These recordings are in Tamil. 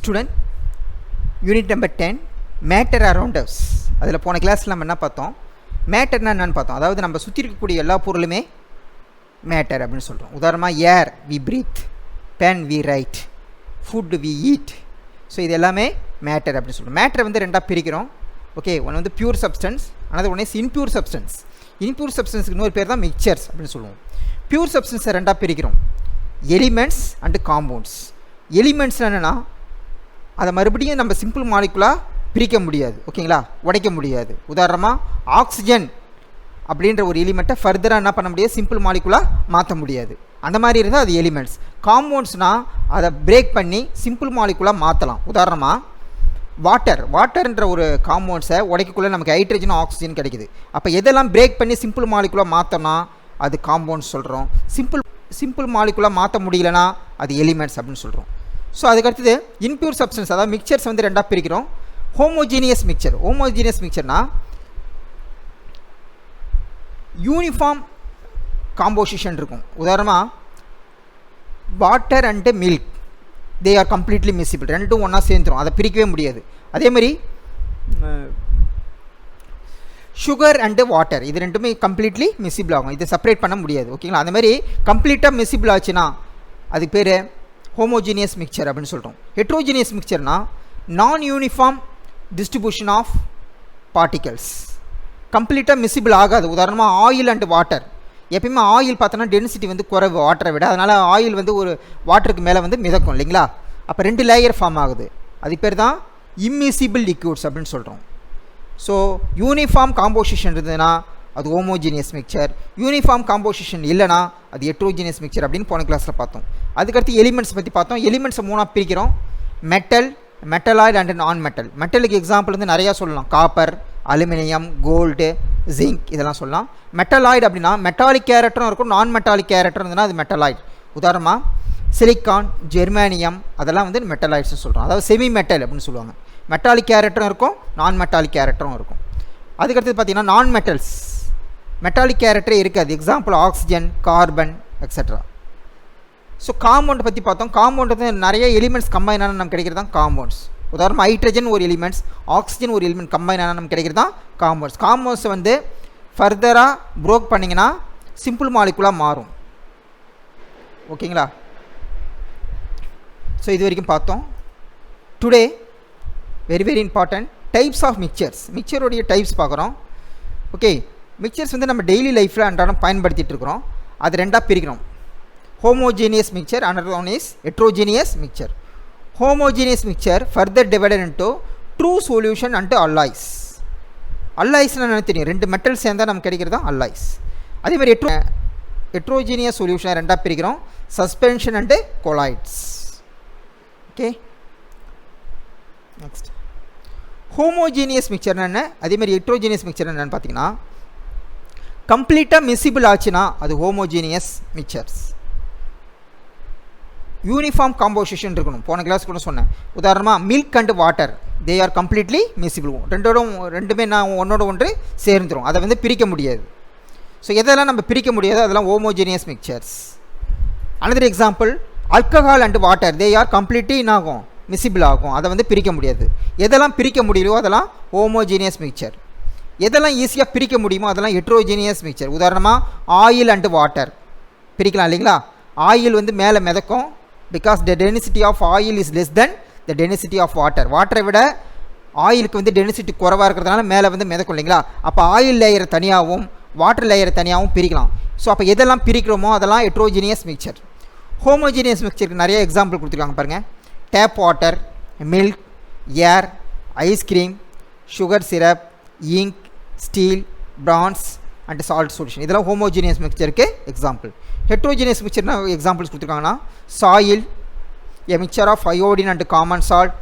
Student, unit number 10, matter around us. அதில் போன கிளாஸில் நம்ம என்ன பார்த்தோம், மேட்டர்னா என்னன்னு பார்த்தோம். அதாவது நம்ம சுற்றி இருக்கக்கூடிய எல்லா பொருளுமே மேட்டர் அப்படின்னு சொல்கிறோம். உதாரணமாக air we breathe, pen we write, food we eat. So இது எல்லாமே மேட்டர் அப்படின்னு சொல்கிறோம். மேட்டரை வந்து ரெண்டாக பிரிக்கிறோம். ஓகே, ஒன்று வந்து pure substance, another one is impure substance. Impure சப்ஸ்டன்ஸுக்கு இன்னொரு பேர் தான் மிக்சர்ஸ் அப்படின்னு சொல்லுவோம். பியூர் சப்ஸ்டன்ஸை ரெண்டாக பிரிக்கிறோம், எலிமெண்ட்ஸ் அண்டு காம்பவுண்ட்ஸ். எலிமெண்ட்ஸ் என்னென்னா அதை மறுபடியும் நம்ம சிம்பிள் மாலிகுலாக பிரிக்க முடியாது, ஓகேங்களா, உடைக்க முடியாது. உதாரணமாக ஆக்சிஜன் அப்படின்ற ஒரு எலிமெண்ட்டை ஃபர்தராக என்ன பண்ண முடியாது, சிம்பிள் மாலிகுலாக மாற்ற முடியாது. அந்த மாதிரி இருந்தால் அது எலிமெண்ட்ஸ். காம்பவுண்ட்ஸ்னால் அதை பிரேக் பண்ணி சிம்பிள் மாலிகுலாக மாற்றலாம். உதாரணமாக வாட்டர்ன்ற ஒரு காம்பவுண்ட்ஸை உடைக்கக்குள்ளே நமக்கு ஹைட்ரஜனும் ஆக்சிஜன் கிடைக்குது. அப்போ எதெல்லாம் பிரேக் பண்ணி சிம்பிள் மாலிகுலாக மாற்றோன்னா அது காம்பவுண்ட்ஸ் சொல்கிறோம். சிம்பிள் மாலிகுலாக மாற்ற முடியலனா அது எலிமெண்ட்ஸ் அப்படின்னு சொல்கிறோம். ஸோ அதுக்கடுத்தது இன்பியூர் சப்ஸ்டன்ஸ், அதாவது மிக்சர்ஸ் வந்து ரெண்டாக பிரிக்கிறோம். ஹோமோஜீனியஸ் மிக்சர்னால் யூனிஃபார்ம் காம்போசிஷன் இருக்கும். உதாரணமாக water and milk, they are completely miscible. ரெண்டும் ஒன்றா சேர்ந்துடும், அதை பிரிக்கவே முடியாது. அதேமாதிரி சுகர் அண்டு வாட்டர், இது ரெண்டுமே கம்ப்ளீட்லி மிஸ்ஸிபிள் ஆகும், இதை செப்பரேட் பண்ண முடியாது, ஓகேங்களா. அந்த மாதிரி கம்ப்ளீட்டாக மிஸ்ஸிபிள் ஆச்சுன்னா அதுக்கு பேர் ஹோமோஜீனியஸ் மிக்சர் அப்படின்னு சொல்கிறோம். ஹெட்ரோஜீனியஸ் மிக்சர்னா நான் யூனிஃபார்ம் டிஸ்ட்ரிபியூஷன் ஆஃப் பார்ட்டிகல்ஸ், கம்ப்ளீட்டாக மிஸ்ஸிபிள் ஆகாது. உதாரணமாக ஆயில் அண்டு வாட்டர், எப்பயுமே ஆயில் பார்த்தோன்னா டென்சிட்டி வந்து குறைவு வாட்டரை விட, அதனால் ஆயில் வந்து ஒரு வாட்டருக்கு மேலே வந்து மிதக்கும் இல்லைங்களா. அப்போ 2 லேயர் ஃபார்ம் ஆகுது, அது பேர் தான் இம்மிசிபிள் லிக்யூட்ஸ் அப்படின்னு சொல்கிறோம். ஸோ யூனிஃபார்ம் காம்போசிஷன் இருந்ததுன்னா அது ஹோமோஜீனியஸ் மிக்சர், யூனிஃபார்ம் காம்போசிஷன் இல்லைனா அது ஹெட்ரோஜீனியஸ் மிக்சர் அப்படின்னு போன கிளாஸில் பார்த்தோம். அதுக்கடுத்து எலிமெண்ட்ஸ் பற்றி பார்த்தோம். எலிமெண்ட்ஸை 3ஆக பிரிக்கிறோம், மெட்டல், மெட்டலாய்டு அண்ட் நான் மெட்டல். மெட்டலுக்கு எக்ஸாம்பிள் வந்து நிறையா சொல்லலாம், காப்பர், அலுமினியம், கோல்டு, ஜிங்க், இதெல்லாம் சொல்லலாம். மெட்டலாய்டு அப்படின்னா மெட்டாலிக் கேரக்டரும் இருக்கும், நான் மெட்டாலிக் கேரக்டர் இருந்ததுன்னா அது மெட்டலாய்டு. உதாரணமாக சிலிக்கான், ஜெர்மானியம், அதெல்லாம் வந்து மெட்டலாய்ட்ஸ்னு சொல்கிறோம். அதாவது செமி மெட்டல் அப்படின்னு சொல்லுவாங்க. மெட்டாலிக் கேரக்டரும் இருக்கும், நான் மெட்டாலிக் கேரக்டரும் இருக்கும். அதுக்கடுத்து பார்த்திங்கன்னா நான் மெட்டல்ஸ், மெட்டாலிக் கேரக்டரே இருக்காது. Example oxygen, carbon, extra. So compound பற்றி பார்த்தோம். காம்பவுண்ட் வந்து நிறைய எலிமெண்ட்ஸ் கம்பைன் ஆனால் நமக்கு கிடைக்கிறது தான் காம்பவுண்ட்ஸ். உதாரணமாக ஹைட்ரஜன் ஒரு எலிமெண்ட்ஸ், ஆக்சிஜன் ஒரு எலிமெண்ட் கம்பைன் ஆனால் நமக்கு கிடைக்கிறது தான் காம்பவுண்ட்ஸ். காம்பவுண்ட்ஸை வந்து ஃபர்தராக ப்ரோக் பண்ணிங்கன்னா சிம்பிள் மாலிகுலாக மாறும், ஓகேங்களா. ஸோ இது வரைக்கும் பார்த்தோம். Today very important types of mixtures. மிக்சருடைய டைப்ஸ் பார்க்குறோம். ஓகே, மிக்சர்ஸ் வந்து நம்ம டெய்லி லைஃப்பில் அன்றாடம் பயன்படுத்திகிட்டு இருக்கிறோம். அது ரெண்டாக பிரிக்கிறோம், homogeneous mixer, another one is heterogeneous mixture. Homogeneous mixture further divided into true solution and alloys. alloysனா என்ன தெரியும், 2 மெட்டல் சேர்ந்தால் நமக்கு கிடைக்கிறது தான் alloys. அதே மாதிரி heterogeneous solution ரெண்டாக பிரிக்கிறோம், suspension and colloids. Okay, next homogeneous மிக்சர்னா என்ன, அதே மாதிரி ஹெட்ரோஜீனியஸ் மிக்சர் என்னன்னு பார்த்தீங்கன்னா கம்ப்ளீட்டாக மிஸ்ஸிபிள் ஆச்சுன்னா அது ஹோமோஜீனியஸ் மிக்சர்ஸ். யூனிஃபார்ம் காம்போசிஷன் இருக்கணும், போன கிளாஸ் கூட சொன்னேன். உதாரணமாக milk and water, they are completely miscible. ரெண்டுமே நான் ஒன்றோட ஒன்று சேர்ந்துடும், அதை வந்து பிரிக்க முடியாது. ஸோ எதெல்லாம் நம்ம பிரிக்க முடியாது அதெல்லாம் homogeneous mixtures. Another example alcohol and water, they are completely என்னாகும், மிஸ்ஸிபிள் ஆகும், அதை வந்து பிரிக்க முடியாது. எதெல்லாம் பிரிக்க முடியலையோ அதெல்லாம் ஹோமோஜீனியஸ் மிக்சர். எதெல்லாம் ஈஸியாக பிரிக்க முடியுமோ அதெல்லாம் ஹெட்ரோஜீனியஸ் மிக்சர். உதாரணமாக ஆயில் அண்டு வாட்டர் பிரிக்கலாம் இல்லைங்களா. ஆயில் வந்து மேலே மிதக்கும், because the density of oil is less then the density of water. வாட்டரை விட ஆயிலுக்கு வந்து டென்சிட்டி குறைவாக இருக்கிறதுனால மேலே வந்து மிதக்கும் இல்லைங்களா. அப்போ ஆயில் லேயரை தனியாகவும் வாட்டர் லேயரை தனியாகவும் பிரிக்கலாம். ஸோ அப்போ எதெல்லாம் பிரிக்கிறோமோ அதெல்லாம் ஹெட்ரோஜீனியஸ் மிக்சர். ஹோமோஜீனியஸ் மிக்சருக்கு நிறைய எக்ஸாம்பிள் கொடுத்துருக்காங்க பாருங்கள். Tap water, milk, air, ice cream, sugar syrup, ink, steel, bronze and salt solution, இதெல்லாம் ஹோமோஜீனியஸ் மிக்சருக்கு எக்ஸாம்பிள். ஹெட்ரோஜீனியஸ் மிக்சர்னா எக்ஸாம்பிள்ஸ் கொடுத்துருக்காங்கன்னா soil, a mixture of iodine and common salt,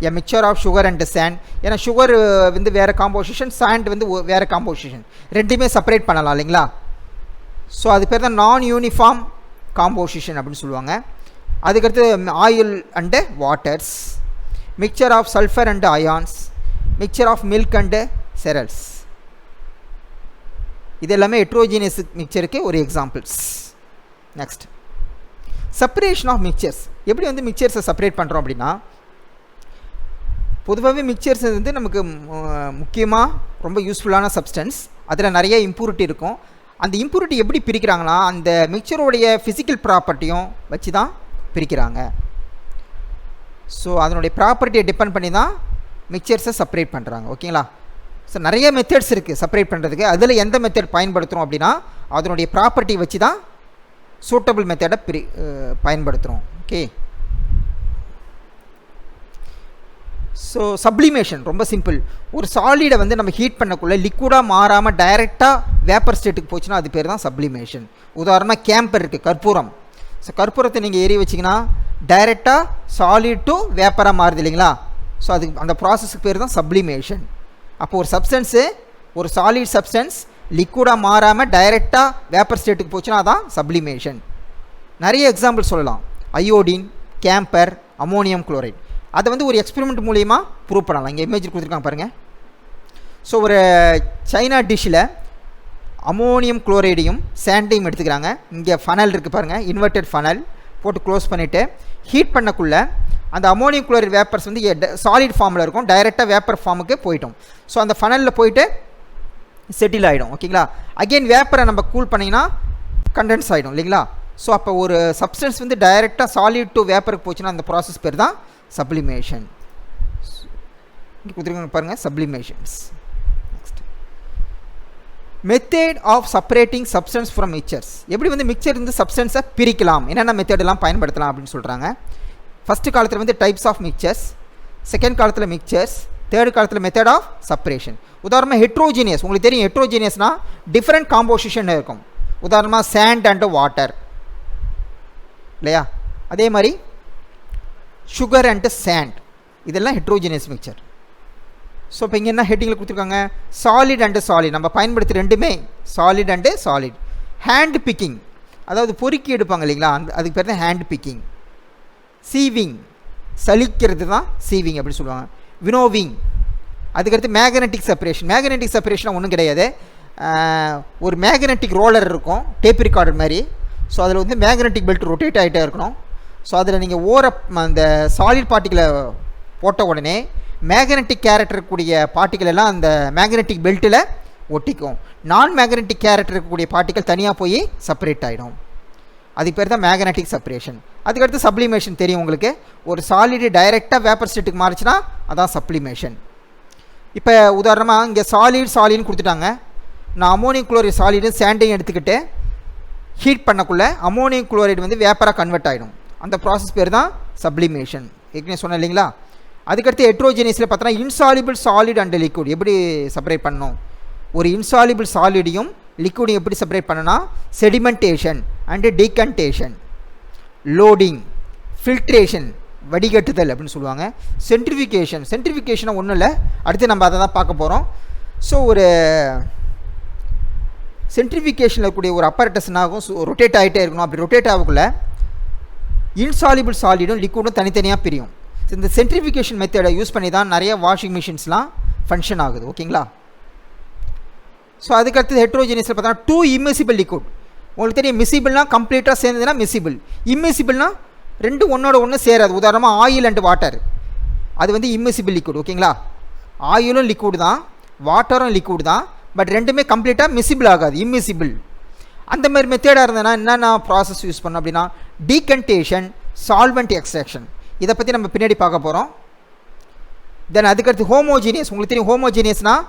a mixture of sugar and sand. ஏன்னா சுகர் வந்து வேறு காம்போசிஷன், சாண்ட் வந்து வேறு காம்போசிஷன், ரெண்டுமே செப்பரேட் பண்ணலாம் இல்லைங்களா. ஸோ அது பேர் தான் நான் யூனிஃபார்ம் காம்போசிஷன் அப்படின்னு சொல்லுவாங்க. அதுக்கடுத்து oil and waters, mixture of sulphur and irons, mixture of milk and cereals. இது எல்லாமே ஹெட்ரோஜீனியஸ் மிக்சருக்கு ஒரு examples. Next separation of mixtures. எப்படி வந்து மிக்சர்ஸை செப்பரேட் பண்ணுறோம் அப்படின்னா பொதுவாகவே மிக்சர்ஸ் வந்து நமக்கு முக்கியமாக ரொம்ப யூஸ்ஃபுல்லான சப்ஸ்டன்ஸ். அதில் நிறைய இம்ப்யூரிட்டி இருக்கும். அந்த இம்ப்யூரிட்டி எப்படி பிரிக்கிறாங்கன்னா அந்த மிக்சருடைய ஃபிசிக்கல் ப்ராப்பர்ட்டியும் வச்சு தான் பிரிக்கிறாங்க. ஸோ அதனுடைய ப்ராப்பர்ட்டியை டிபெண்ட் பண்ணி தான் மிக்சர்ஸை செப்பரேட் பண்ணுறாங்க. ஓகேங்களா? ஸோ நிறைய மெத்தட்ஸ் இருக்குது செப்பரேட் பண்ணுறதுக்கு. அதில் எந்த மெத்தட் பயன்படுத்துகிறோம் அப்படின்னா அதனுடைய ப்ராப்பர்ட்டி வச்சு தான் சூட்டபிள் மெத்தடை பயன்படுத்துகிறோம். ஓகே. ஸோ சப்ளிமேஷன் ரொம்ப சிம்பிள். ஒரு சாலிடை வந்து நம்ம ஹீட் பண்ணக்குள்ளே லிக்விடாக மாறாமல் டைரெக்டாக வேப்பர் ஸ்டேட்டுக்கு போச்சுன்னா அது பேர் தான் சப்ளிமேஷன். உதாரணமாக கேம்பர் இருக்குது, கற்பூரம். ஸோ கற்பூரத்தை நீங்கள் ஏறி வச்சிங்கன்னா டைரெக்டாக சாலிட் டு வேப்பராக மாறுது இல்லைங்களா? ஸோ அதுக்கு அந்த ப்ராசஸுக்கு பேர் தான் சப்ளிமேஷன். அப்போ ஒரு சப்ஸ்டன்ஸு ஒரு சாலிட் சப்ஸ்டன்ஸ் லிக்விடாக மாறாமல் டைரெக்டாக வேப்பர் ஸ்டேட்டுக்கு போச்சுன்னா அதான் சப்ளிமேஷன். நிறைய எக்ஸாம்பிள் சொல்லலாம். Iodine, camphor, ammonium chloride. அதை வந்து ஒரு எக்ஸ்பெரிமெண்ட் மூலிமா ப்ரூவ் பண்ணலாம். இங்கே இமேஜ் கொடுத்துருக்காங்க பாருங்கள். ஸோ ஒரு சைனா டிஷ்ஷில் அமோனியம் குளோரைடையும் சாண்டையும் எடுத்துக்கிறாங்க. இங்கே ஃபனல் இருக்குது பாருங்கள், இன்வெர்டட் ஃபனல் போட்டு க்ளோஸ் பண்ணிவிட்டு ஹீட் பண்ணக்குள்ளே அந்த அமோனியம் குளோரைட் வேப்பர்ஸ் வந்து சாலிட் ஃபார்மில் இருக்கும், டைரெக்டாக வேப்பர் ஃபார்முக்கு போயிட்டோம். ஸோ அந்த ஃபனலில் போயிட்டு செட்டில் ஆகிடும். ஓகேங்களா? அகெயின் வேப்பரை நம்ம கூல் பண்ணிங்கன்னா கண்டென்ஸ் ஆகிடும் இல்லைங்களா? ஸோ அப்போ ஒரு சப்ஸ்டன்ஸ் வந்து டைரெக்டாக சாலிட் டு வேப்பருக்கு போச்சுன்னா அந்த ப்ராசஸ் பேர் தான் சப்ளிமேஷன். இங்கே கொடுத்துருக்காங்க பாருங்கள், sublimations. Next method of separating substance from mixtures. எப்படி வந்து மிக்சர் இருந்து சப்ஸ்டன்ஸை பிரிக்கலாம், என்னென்ன மெத்தடெல்லாம் பயன்படுத்தலாம் அப்படின்னு சொல்கிறாங்க. ஃபஸ்ட்டு காலத்தில் வந்து டைப்ஸ் ஆஃப் மிக்சர்ஸ், செகண்ட் காலத்தில் மிக்சர்ஸ், தேர்ட் காலத்தில் மெத்தட் ஆஃப் செப்பரேஷன். உதாரணமாக ஹெட்ரோஜீனியஸ், உங்களுக்கு தெரியும் ஹெட்ரோஜீனியஸ்னால் டிஃப்ரெண்ட் காம்போசிஷன் இருக்கும். உதாரணமாக சாண்ட் அண்ட் வாட்டர் இல்லையா? அதே மாதிரி சுகர் அண்டு சாண்ட், இதெல்லாம் ஹெட்ரோஜீனியஸ் மிக்சர். ஸோ இப்போ இங்கே என்ன ஹெட்டிங்கில் கொடுத்துருக்காங்க, சாலிட் அண்டு சாலிட். நம்ம பயன்படுத்தி ரெண்டுமே solid and solid. Hand picking, அதாவது பொறுக்கி எடுப்பாங்க இல்லைங்களா, அதுக்கு பேர் தான் ஹேண்ட் பிக்கிங். சீவிங், சலிக்கிறது தான் சீவிங் அப்படின்னு சொல்லுவாங்க. வினோவிங், அதுக்கடுத்து மேக்னெட்டிக் செப்பரேஷன். மேக்னெட்டிக் செப்பரேஷன் ஒன்றும் கிடையாது. ஒரு மேக்னெட்டிக் ரோலர் இருக்கும், டேப் ரெக்கார்டர் மாதிரி. ஸோ அதில் வந்து மேக்னெட்டிக் பெல்ட் ரொட்டேட் ஆகிட்டே இருக்கணும். ஸோ அதில் நீங்கள் அந்த சாலிட் பார்ட்டிகளை போட்ட உடனே மேக்னெட்டிக் கேரக்டர் இருக்கக்கூடிய பார்ட்டிகள் எல்லாம் அந்த மேக்னெட்டிக் பெல்ட்டில் ஒட்டிக்கும். நான் மேக்னெட்டிக் கேரக்டர் இருக்கக்கூடிய பார்ட்டிகள் தனியாக போய் செப்பரேட் ஆகிடும். அதுக்கு பேர் தான் மேக்னெட்டிக் செப்பரேஷன். அதுக்கடுத்து சப்ளிமேஷன் தெரியும் உங்களுக்கு. ஒரு சாலிடு டைரெக்டாக வேப்பர் ஸ்டேட்டுக்கு மாறிச்சுன்னா அதான் சப்ளிமேஷன். இப்போ உதாரணமாக இங்கே சாலிட்னு கொடுத்துட்டாங்க. நான் அமோனியம் குளோரைட் சாலிடு சாண்டையும் எடுத்துக்கிட்டு ஹீட் பண்ணக்குள்ளே அமோனியம் குளோரைடு வந்து வேப்பராக கன்வெர்ட் ஆகிடும். அந்த ப்ராசஸ் பேர் தான் சப்ளிமேஷன். ஏற்கனவே சொன்னேன் இல்லைங்களா? அதுக்கடுத்து ஹெட்ரோஜீனியஸில் பார்த்தோன்னா இன்சாலிபிள் சாலிட் அண்ட் லிக்விட் எப்படி செப்பரேட் பண்ணணும். ஒரு இன்சாலிபிள் சாலிடையும் லிக்விடையும் எப்படி செப்பரேட் பண்ணனா, செடிமெண்டேஷன் அண்டு டீகன்டேஷன், லோடிங், ஃபில்ட்ரேஷன் வடிகட்டுதல் அப்படின்னு சொல்லுவாங்க. சென்ட்ரிஃபிகேஷனை ஒன்றும் இல்லை, அடுத்து நம்ம அதை தான் பார்க்க போகிறோம். ஸோ ஒரு சென்ட்ரிஃபிகேஷனில் இருக்கக்கூடிய ஒரு அப்பரேட்டஸ்னாகும் ரொட்டேட் ஆகிட்டே இருக்கணும். அப்படி ரொட்டேட் ஆகக்குள்ள இன்சாலிபிள் சாலிடும் லிக்விடும் தனித்தனியாக பிரியும். இந்த சென்ட்ரிஃபிகேஷன் மெத்தடை யூஸ் பண்ணி தான் நிறைய வாஷிங் மிஷின்ஸ்லாம் ஃபங்க்ஷன் ஆகுது. ஓகேங்களா? ஸோ அதுக்கடுத்து ஹெட்ரோஜீனியஸில் பார்த்தோன்னா டூ இம்மிசிபிள் லிக்விட். உங்களுக்கு தெரியும் மிசிபிள்னா கம்ப்ளீட்டாக சேர்ந்ததுன்னா மிசிபிள், இம்மிசிபிள்னா ரெண்டு ஒன்றோட ஒன்று சேராது. உதாரணமாக ஆயில் அண்ட் வாட்டர், அது வந்து இம்மிசிபிள் லிக்விட். ஓகேங்களா? ஆயிலும் லிக்விட் தான், வாட்டரும் லிக்விட் தான், பட் ரெண்டுமே கம்ப்ளீட்டாக மிசிபிள் ஆகாது, இம்மிசிபிள். அந்த மாதிரி மெத்தடாக இருந்ததுன்னா என்னென்ன ப்ராசஸ் யூஸ் பண்ணோம் அப்படின்னா டீகன்டேஷன், சால்வெண்ட் எக்ஸ்ட்ராக்ஷன். இதை பற்றி நம்ம பின்னாடி பார்க்க போகிறோம். தென் அதுக்கடுத்து ஹோமோஜீனியஸ். உங்களுக்கு தெரியும் ஹோமோஜீனியஸ்னால்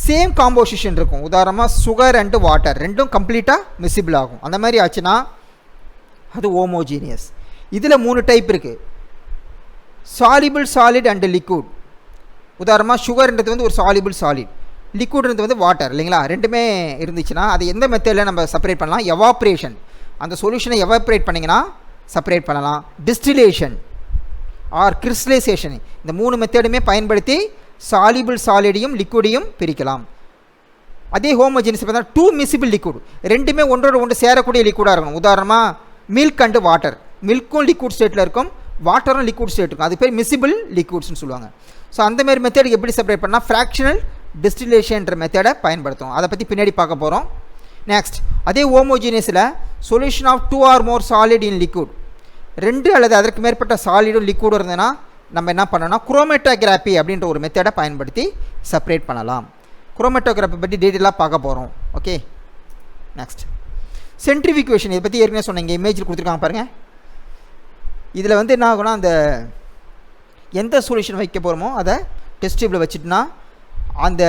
சேம் காம்போசிஷன் இருக்கும். உதாரணமாக சுகர் அண்டு வாட்டர் ரெண்டும் கம்ப்ளீட்டாக மிசிபிள் ஆகும். அந்த மாதிரி ஆச்சுன்னா அது ஹோமோஜீனியஸ். இதில் 3 டைப் இருக்குது, சாலிபிள் சாலிட் அண்டு லிக்விட். உதாரணமாக சுகர்ன்றது வந்து ஒரு சாலிபிள் சாலிட், லிக்விட்ன்றது வந்து வாட்டர் இல்லைங்களா? ரெண்டுமே இருந்துச்சுன்னா அது எந்த மெத்தடில் நம்ம செப்பரேட் பண்ணலாம், எவாப்ரேஷன். அந்த சொல்யூஷனை எவாப்ரேட் பண்ணிங்கன்னா செப்பரேட் பண்ணலாம். டிஸ்டிலேஷன் ஆர் கிறிஸ்டலைசேஷன், இந்த 3 மெத்தடுமே பயன்படுத்தி சாலிபிள் சாலிடையும் லிக்விடையும் பிரிக்கலாம். அதே ஹோமோஜீனியஸ் பார்த்தா டூ மிசிபிள் லிக்விட், ரெண்டுமே ஒன்றோட ஒன்று சேரக்கூடிய லிக்விடாக இருக்கணும். உதாரணமாக மில்க் அண்டு வாட்டர், மில்க்கும் லிக்விட் ஸ்டேட்டில் இருக்கும், வாட்டரும் லிக்விட் ஸ்டேட் இருக்கும், அது பேர் மிசிபிள் லிக்விட்ஸ்னு சொல்லுவாங்க. ஸோ அந்தமாரி மெத்தடுக்கு எப்படி செப்பரேட் பண்ணால் ஃப்ராக்ஷனல் டிஸ்டிலேஷன்ற மெத்தடை பயன்படுத்தும். அதை பற்றி பின்னாடி பார்க்க போகிறோம். நெக்ஸ்ட் அதே ஹோமோஜீனியஸில் solution of 2 or more solid in liquid, 2 அல்லது அதற்கு மேற்பட்ட சாலிடும் லிக்விடும் இருந்ததுன்னா நம்ம என்ன பண்ணோம்னா குரோமேட்டோகிராஃபி அப்படின்ற ஒரு மெத்தடை பயன்படுத்தி செப்பரேட் பண்ணலாம். குரோமேட்டோகிராஃபி பற்றி டீட்டெயிலாக பார்க்க போகிறோம். Okay, next centrifugation. இதை பற்றி ஏற்கனவே சொன்னீங்க, இமேஜில் கொடுத்துருக்காங்க பாருங்கள். இதில் வந்து என்ன ஆகும்னா, அந்த எந்த சொல்யூஷன் வைக்க போகிறோமோ அதை டெஸ்ட் டியூப்பில் வச்சுட்டுனா அந்த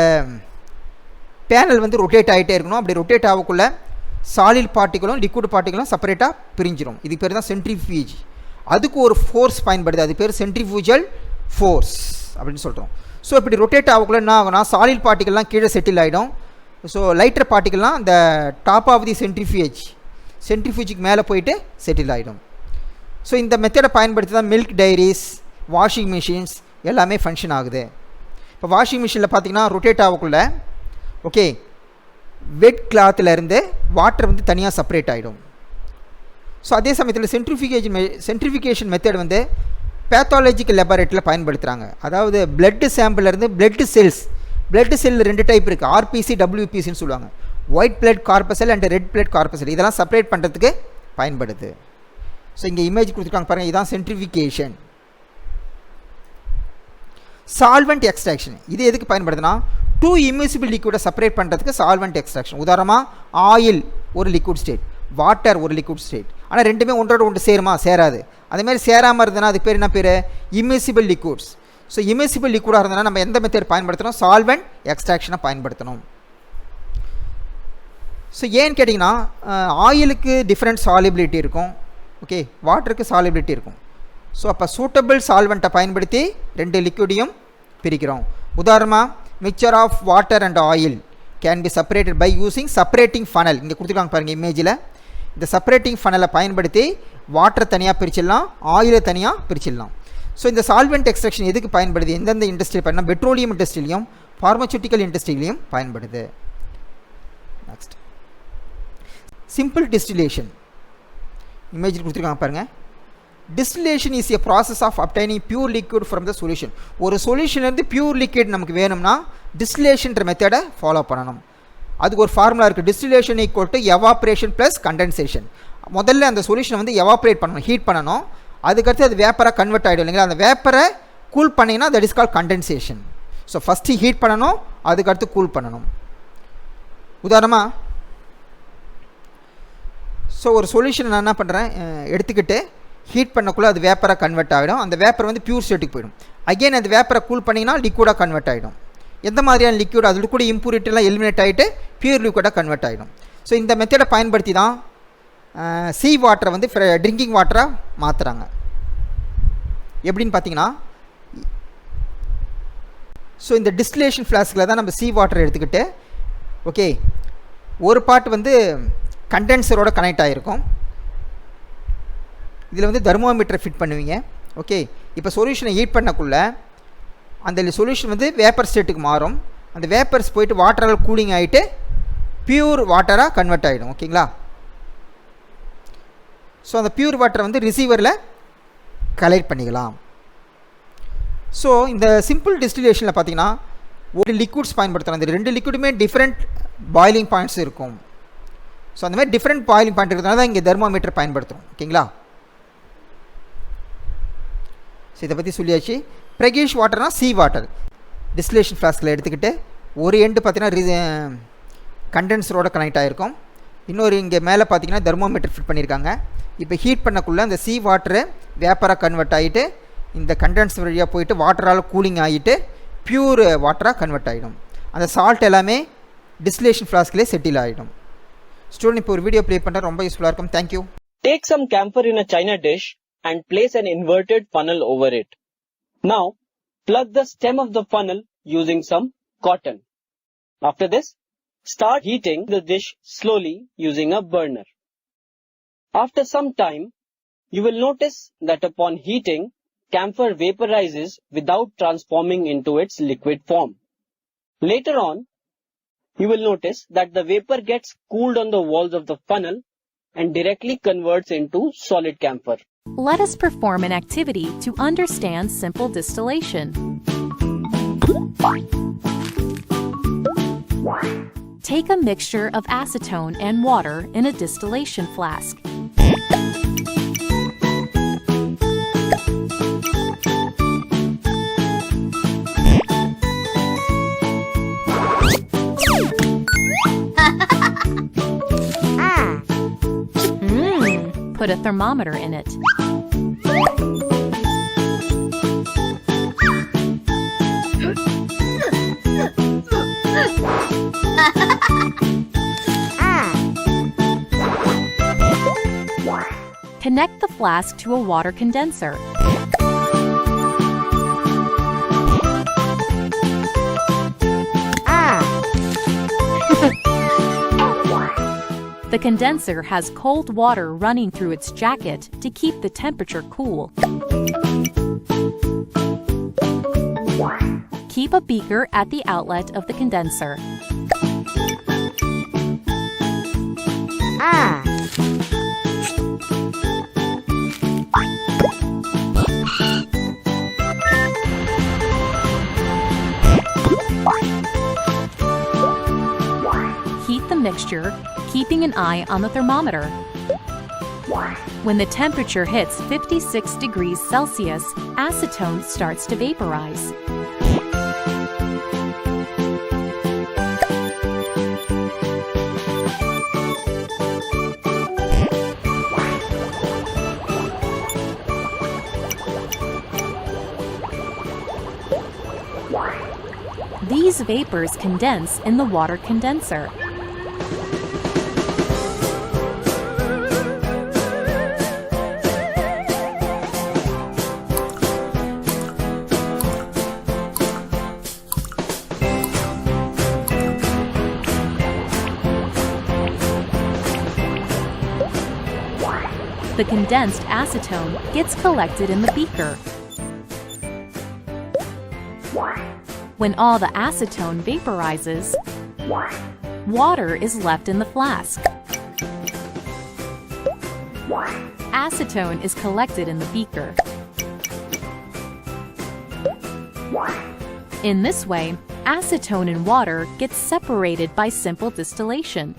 பேனல் வந்து ரொட்டேட் ஆகிட்டே இருக்கணும். அப்படி ரொட்டேட் ஆகக்குள்ள சாலிட் பார்ட்டிகளும் லிக்விட் பார்ட்டிகளும் செப்பரேட்டாக பிரிஞ்சிடும். இது பேர் தான் சென்ட்ரிஃபியூஜ். அதுக்கு ஒரு ஃபோர்ஸ் பயன்படுது, அது பேர் சென்ட்ரிஃபியூஜல் ஃபோர்ஸ் அப்படின்னு சொல்கிறோம். ஸோ இப்படி ரொட்டேட் ஆகக்குள்ள என்ன ஆகும்னா, சாலிட் பார்ட்டிகள்லாம் கீழே செட்டில் ஆகிடும். ஸோ லைட்டர் பார்ட்டிகள்லாம் அந்த டாப் ஆஃப் தி சென்ட்ரிஃபியூஜுக்கு மேலே போயிட்டு செட்டில் ஆகிடும். ஸோ இந்த மெத்தடை பயன்படுத்தி தான் மில்க் டைரிஸ், வாஷிங் மிஷின்ஸ் எல்லாமே ஃபங்க்ஷன் ஆகுது. இப்போ வாஷிங் மிஷினில் பார்த்தீங்கன்னா ரொட்டேட் ஆகக்குள்ள ஓகே வெட் கிளாத்துலேருந்து வாட்டர் வந்து தனியாக செப்பரேட் ஆகிடும். ஸோ அதே சமயத்தில் சென்ட்ரிஃபிகேஷன் மெத்தட் வந்து பேத்தாலஜிக்கல் லெபார்ட்டரியில் பயன்படுத்துகிறாங்க. அதாவது பிளட் சாம்பிள்லேருந்து பிளட் செல் 2 டைப் இருக்குது, ஆர்பிசி டபிள்யூபிசின்னு சொல்லுவாங்க. White blood corpuscle and red blood corpuscle. இதெல்லாம் செப்பரேட் பண்ணுறதுக்கு பயன்படுது. ஸோ இங்கே இமேஜ் கொடுத்துருக்காங்க பாருங்கள், இதுதான் சென்ட்ரிஃபிகேஷன். சால்வெண்ட் எக்ஸ்ட்ராக்ஷன் இது எதுக்கு பயன்படுதுன்னா, 2 இம்மிசிபிள் லிக்விடை செப்பரேட் பண்ணுறதுக்கு சால்வெண்ட் எக்ஸ்ட்ராக்ஷன். உதாரணமாக ஆயில் ஒரு லிக்விட் ஸ்டேட், வாட்டர் ஒரு லிக்விட் ஸ்டேட். ஆனால் ரெண்டுமே ஒன்றோட ஒன்று சேருமா? சேராது. அதேமாதிரி சேராமல் இருந்ததுன்னா அதுக்கு பேர் என்ன பேர்? Immiscible liquids. ஸோ இம்மிசிபிள் லிக்விடாக இருந்ததுன்னா நம்ம எந்த மெத்தட் பயன்படுத்தணும்? சால்வெண்ட் எக்ஸ்ட்ராக்ஷனை பயன்படுத்தணும். ஸோ ஏன்னு கேட்டிங்கன்னா, ஆயிலுக்கு டிஃப்ரெண்ட் சாலிபிலிட்டி இருக்கும், ஓகே, வாட்டருக்கு சாலிபிலிட்டி இருக்கும். ஸோ அப்போ சூட்டபிள் சால்வெண்ட்டை பயன்படுத்தி 2 லிக்விடையும் பிரிக்கிறோம். உதாரணமாக mixture of water and oil can be separated by using separating funnel. இங்கே கொடுத்துருக்காங்க பாருங்கள் இமேஜில். இந்த செப்பரேட்டிங் ஃபனலை பயன்படுத்தி வாட்டரை தனியாக பிரிச்சிடலாம், ஆயிலை தனியாக பிரிச்சிடலாம். ஸோ இந்த சால்வெண்ட் எக்ஸ்ட்ராக்ஷன் எதுக்கு பயன்படுது? எந்தெந்த இண்டஸ்ட்ரியில் பண்ணால் பெட்ரோலியம் இண்டஸ்ட்ரியிலையும் ஃபார்மசூட்டிக்கல் இண்டஸ்ட்ரியிலையும் பயன்படுது. Next simple distillation. இமேஜில் கொடுத்துருக்காங்க பாருங்கள். Distillation is a process of obtaining pure liquid from the solution. ஒரு சொல்யூஷன்லேருந்து பியூர் லிக்விட் நமக்கு வேணும்னா டிஸ்டிலேஷன்ற மெத்தடை ஃபாலோ பண்ணணும். அதுக்கு ஒரு ஃபார்முலா இருக்குது, distillation equal to evaporation plus condensation. முதல்ல அந்த சொல்யூஷனை வந்து எவாப்ரேட் பண்ணணும், ஹீட் பண்ணணும். அதுக்கடுத்து அது வேப்பராக கன்வெர்ட் ஆகிடும் இல்லைங்களா? அந்த வேப்பரை கூல் பண்ணிங்கன்னா that is call condensation. So first heat பண்ணணும், அதுக்கடுத்து கூல் பண்ணணும். உதாரணமாக ஸோ ஒரு சொல்யூஷன் நான் என்ன பண்ணுறேன், எடுத்துக்கிட்டு ஹீட் பண்ணக்குள்ளே அது வேப்பராக கன்வெர்ட் ஆகிடும். அந்த வேப்பர் வந்து பியூர் ஸ்டேட்டுக்கு போயிடும். அகெயின் அந்த வேப்பரை கூல் பண்ணிங்கன்னா லிக்விடாக கன்வெர்ட் ஆகிடும். எந்த மாதிரியான லிக்விட்? அதில் கூட இம்ப்யூரிட்டிலாம் எலிமினேட் ஆகிட்டு பியூர் லிக்விடாக கன்வெர்ட் ஆகிடும். ஸோ இந்த மெத்தடை பயன்படுத்தி தான் சீ வாட்டரை வந்து ட்ரிங்கிங் வாட்டராக மாற்றுறாங்க. எப்படின்னு பார்த்தீங்கன்னா, ஸோ இந்த டிஸ்டிலேஷன் ஃப்ளாஸ்கில் தான் நம்ம சீ வாட்டரை எடுத்துக்கிட்டு ஓகே ஒரு பார்ட் வந்து கண்டென்சரோட கனெக்ட் ஆகிருக்கும். இதில் வந்து தெர்மோமீட்டரை ஃபிட் பண்ணுவீங்க. ஓகே, இப்போ சொல்யூஷனை ஹீட் பண்ணக்குள்ள அந்த சொல்யூஷன் வந்து வேப்பர் ஸ்டேட்டுக்கு மாறும். அந்த வேப்பர்ஸ் போயிட்டு வாட்டரால் கூலிங் ஆகிட்டு பியூர் வாட்டராக கன்வெர்ட் ஆகிடும். ஓகேங்களா? ஸோ அந்த பியூர் வாட்டரை வந்து ரிசீவரில் கலெக்ட் பண்ணிக்கலாம். ஸோ இந்த சிம்பிள் டிஸ்டிலேஷனில் பார்த்தீங்கன்னா ஒரு லிக்விட்ஸ் பயன்படுத்துகிறோம். அந்த 2 லிக்விடுமே டிஃப்ரெண்ட் பாயிலிங் பாயிண்ட்ஸ் இருக்கும். ஸோ அந்த மாதிரி டிஃப்ரெண்ட் பாயிலிங் பாயிண்ட் இருக்கிறதுனால தான் இங்கே தெர்மோமீட்டர் பயன்படுத்துகிறோம். ஓகேங்களா? ஸோ இதை பற்றி சொல்லியாச்சு. ப்ரெகிஷ் வாட்டர்னால் சீ வாட்டர் டிஸ்டிலேஷன் ஃப்ளாஸ்கில் எடுத்துக்கிட்டு ஒரு எண்டு பார்த்தீங்கன்னா கண்டென்சரோட கனெக்ட் ஆகிருக்கும். இன்னொரு இங்கே மேலே பார்த்தீங்கன்னா தெர்மோமீட்டர் ஃபிட் பண்ணியிருக்காங்க. இப்போ ஹீட் பண்ணக்குள்ளே அந்த சீ வாட்டரு வேப்பராக கன்வெர்ட் ஆகிட்டு இந்த கண்டென்சர் வழியாக போயிட்டு வாட்டரால் கூலிங் ஆகிட்டு பியூர் வாட்டராக கன்வெர்ட் ஆகிடும். அந்த சால்ட் எல்லாமே டிஸ்டிலேஷன் ஃப்ளாஸ்கிலே செட்டில் ஆகிடும். ஸ்டூடெண்ட் இப்போ ஒரு வீடியோ ப்ளே பண்ணுறேன், ரொம்ப யூஸ்ஃபுல்லாக இருக்கும். Thank you. Take some camphor in a china dish and place an inverted funnel over it. Now, plug the stem of the funnel using some cotton. After this, start heating the dish slowly using a burner. After some time, you will notice that upon heating, camphor vaporizes without transforming into its liquid form. Later on, you will notice that the vapor gets cooled on the walls of the funnel and directly converts into solid camphor. Let us perform an activity to understand simple distillation. Take a mixture of acetone and water in a distillation flask. put a thermometer in it. Connect the flask to a water condenser. The condenser has cold water running through its jacket to keep the temperature cool. Keep a beaker at the outlet of the condenser. Heat the mixture, keeping an eye on the thermometer. When the temperature hits 56 degrees Celsius, acetone starts to vaporize. These vapors condense in the water condenser. The condensed acetone gets collected in the beaker. When all the acetone vaporizes, water is left in the flask. Acetone is collected in the beaker. In this way, acetone and water get separated by simple distillation.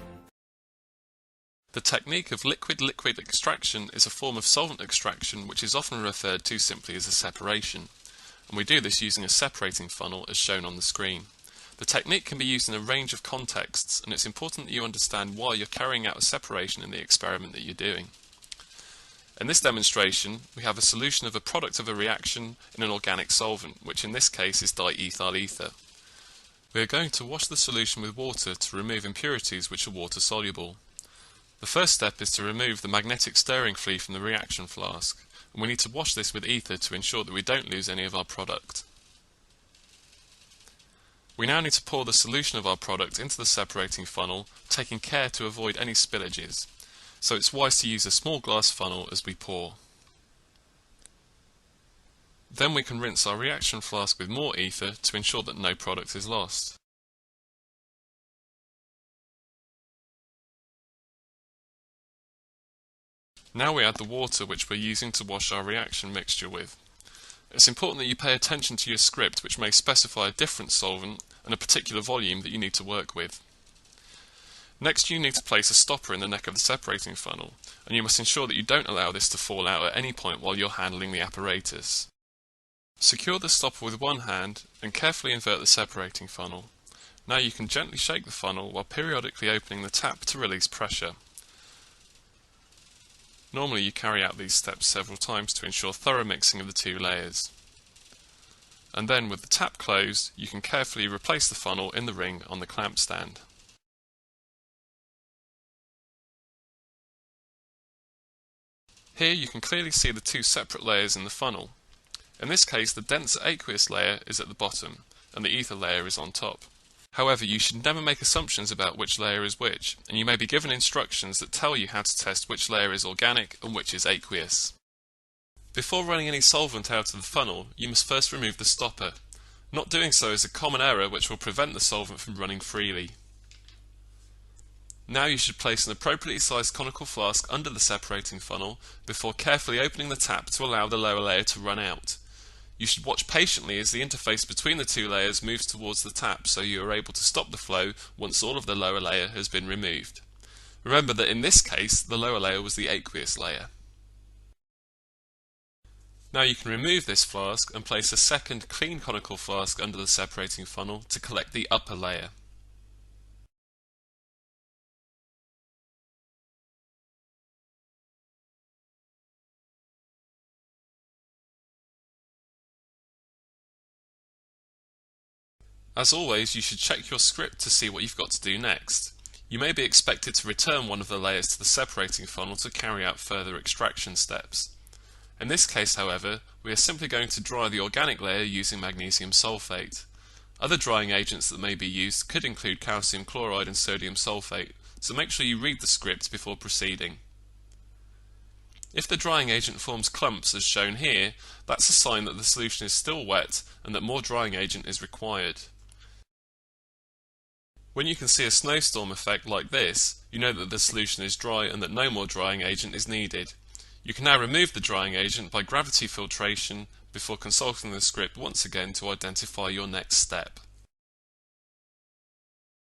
The technique of liquid-liquid extraction is a form of solvent extraction which is often referred to simply as a separation, and we do this using a separating funnel as shown on the screen. The technique can be used in a range of contexts, and it's important that you understand why you're carrying out a separation in the experiment that you're doing. In this demonstration, we have a solution of a product of a reaction in an organic solvent, which in this case is diethyl ether. We are going to wash the solution with water to remove impurities which are water soluble. The first step is to remove the magnetic stirring flea from the reaction flask, and we need to wash this with ether to ensure that we don't lose any of our product. We now need to pour the solution of our product into the separating funnel, taking care to avoid any spillages, so it's wise to use a small glass funnel as we pour. Then we can rinse our reaction flask with more ether to ensure that no product is lost. Now we add the water which we're using to wash our reaction mixture with. It's important that you pay attention to your script, which may specify a different solvent and a particular volume that you need to work with. Next, you need to place a stopper in the neck of the separating funnel, and you must ensure that you don't allow this to fall out at any point while you're handling the apparatus. Secure the stopper with one hand and carefully invert the separating funnel. Now you can gently shake the funnel while periodically opening the tap to release pressure. Normally you carry out these steps several times to ensure thorough mixing of the two layers. And then with the tap closed, you can carefully replace the funnel in the ring on the clamp stand. Here you can clearly see the two separate layers in the funnel. In this case, the denser aqueous layer is at the bottom and the ether layer is on top. However, you should never make assumptions about which layer is which, and you may be given instructions that tell you how to test which layer is organic and which is aqueous. Before running any solvent out of the funnel, you must first remove the stopper. Not doing so is a common error which will prevent the solvent from running freely. Now you should place an appropriately sized conical flask under the separating funnel before carefully opening the tap to allow the lower layer to run out. You should watch patiently as the interface between the two layers moves towards the tap so you are able to stop the flow once all of the lower layer has been removed. Remember that in this case the lower layer was the aqueous layer. Now you can remove this flask and place a second clean conical flask under the separating funnel to collect the upper layer. As always, you should check your script to see what you've got to do next. You may be expected to return one of the layers to the separating funnel to carry out further extraction steps. In this case, however, we are simply going to dry the organic layer using magnesium sulfate. Other drying agents that may be used could include calcium chloride and sodium sulfate, so make sure you read the script before proceeding. If the drying agent forms clumps as shown here, that's a sign that the solution is still wet and that more drying agent is required. When you can see a snowstorm effect like this, you know that the solution is dry and that no more drying agent is needed. You can now remove the drying agent by gravity filtration before consulting the script once again to identify your next step.